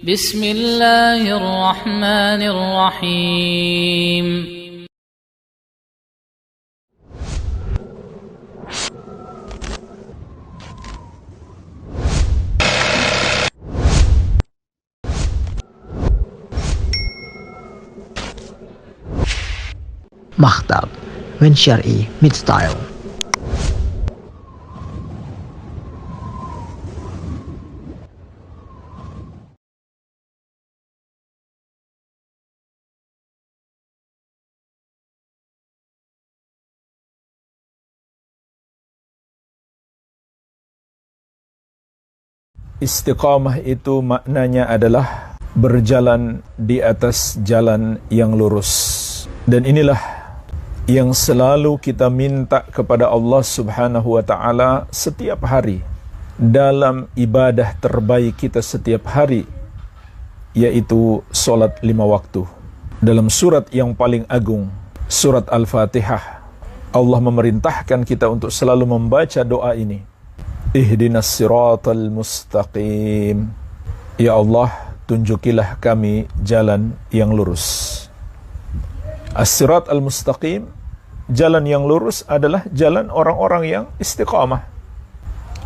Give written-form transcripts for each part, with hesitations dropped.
Bismillahirrahmanirrahim. Maktab when Syar'i meets style. Istiqamah itu maknanya adalah berjalan di atas jalan yang lurus. Dan inilah yang selalu kita minta kepada Allah Subhanahu wa ta'ala setiap hari dalam ibadah terbaik kita setiap hari, yaitu solat 5 waktu. Dalam surat yang paling agung, surat Al-Fatihah, Allah memerintahkan kita untuk selalu membaca doa ini. Ihdinas siratal mustaqim. Ya Allah, tunjukilah kami jalan yang lurus. As-sirat al-mustaqim, jalan yang lurus adalah jalan orang-orang yang istiqamah.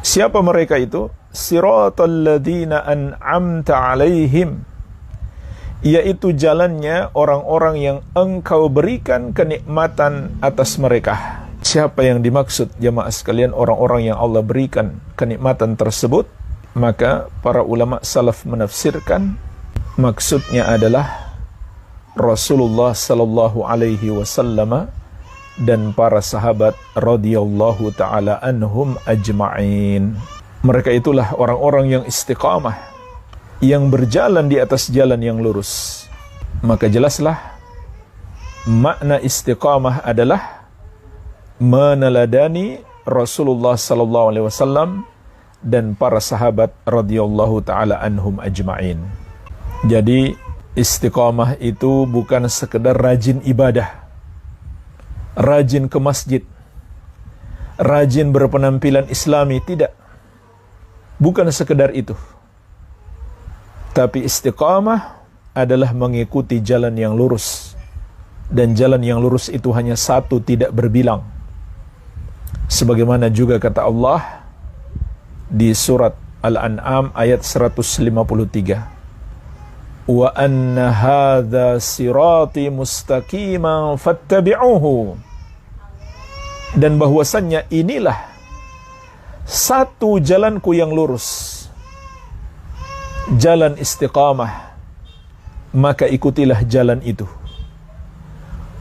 Siapa mereka itu? Siratal ladzina an'amta alaihim, yaitu jalannya orang-orang yang engkau berikan kenikmatan atas mereka. Siapa yang dimaksud jamaah sekalian orang-orang yang Allah berikan kenikmatan tersebut? Maka para ulama salaf menafsirkan maksudnya adalah Rasulullah sallallahu alaihi wasallam dan para sahabat radhiyallahu taala anhum ajma'in. Mereka itulah orang-orang yang istiqamah, yang berjalan di atas jalan yang lurus. Maka jelaslah makna istiqamah adalah meneladani Rasulullah sallallahu alaihi wasallam dan para sahabat radhiyallahu taala anhum ajma'in. Jadi istiqamah itu bukan sekedar rajin ibadah, rajin ke masjid, rajin berpenampilan islami, tidak. Bukan sekedar itu. Tapi istiqamah adalah mengikuti jalan yang lurus. Dan jalan yang lurus itu hanya satu, tidak berbilang. Sebagaimana juga kata Allah di surat Al-An'am ayat 153. Wa anna hadza sirati mustaqiman fattabi'uhu. Dan bahwasannya inilah satu jalanku yang lurus, jalan istiqamah, maka ikutilah jalan itu.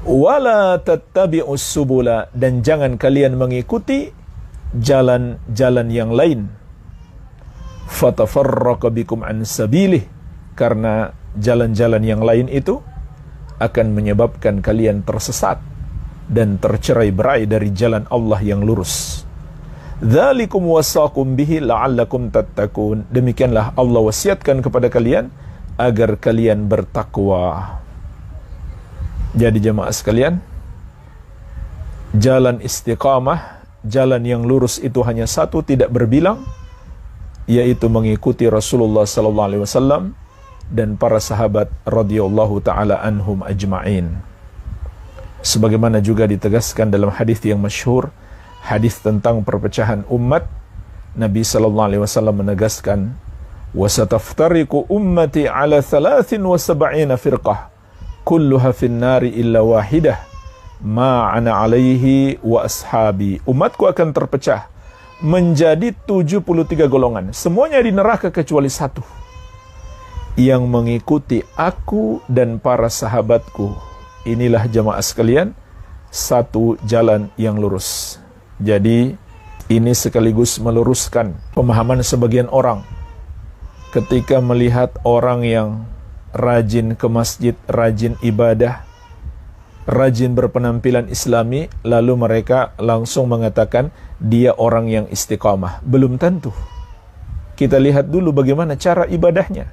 Wala tattabi'us subula, dan jangan kalian mengikuti jalan-jalan yang lain. Fatafarraqa bikum an sabilih, karena jalan-jalan yang lain itu akan menyebabkan kalian tersesat dan tercerai-berai dari jalan Allah yang lurus. Dzalikum wasaqum bihi la'allakum tattaqun. Demikianlah Allah wasiatkan kepada kalian agar kalian bertakwa. Jadi jemaah sekalian, jalan istiqamah, jalan yang lurus itu hanya satu, tidak berbilang, yaitu mengikuti Rasulullah sallallahu alaihi wasallam dan para sahabat radhiyallahu taala anhum ajma'in. Sebagaimana juga ditegaskan dalam hadis yang masyhur, hadis tentang perpecahan umat, Nabi sallallahu alaihi wasallam menegaskan, "Wa sataftariqu ummati ala 73 firqah, kulluha fin nari illa wahidah, ma ana alaihi wa ashabi." Umatku akan terpecah menjadi 73 golongan, semuanya di neraka kecuali satu, yang mengikuti aku dan para sahabatku. Inilah jamaah sekalian, satu jalan yang lurus. Jadi ini sekaligus meluruskan pemahaman sebagian orang ketika melihat orang yang rajin ke masjid, rajin ibadah, rajin berpenampilan islami, lalu mereka langsung mengatakan dia orang yang istiqamah. Belum tentu. Kita lihat dulu bagaimana cara ibadahnya.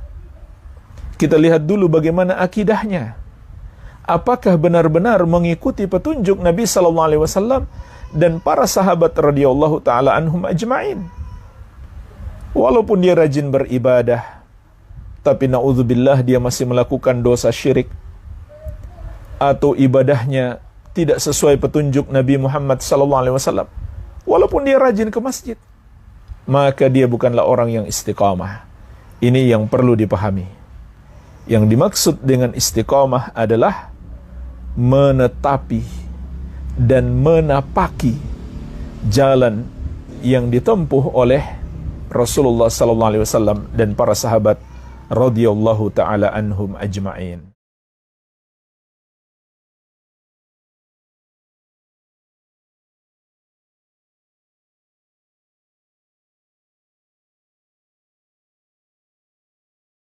Kita lihat dulu bagaimana akidahnya. Apakah benar-benar mengikuti petunjuk Nabi sallallahu alaihi wasallam dan para sahabat radhiyallahu taala anhum ajma'in. Walaupun dia rajin beribadah, tapi na'udzubillah dia masih melakukan dosa syirik, atau ibadahnya tidak sesuai petunjuk Nabi Muhammad SAW, walaupun dia rajin ke masjid, maka dia bukanlah orang yang istiqamah. Ini yang perlu dipahami. Yang dimaksud dengan istiqamah adalah menetapi dan menapaki jalan yang ditempuh oleh Rasulullah SAW dan para sahabat radhiyallahu taala anhum ajma'in.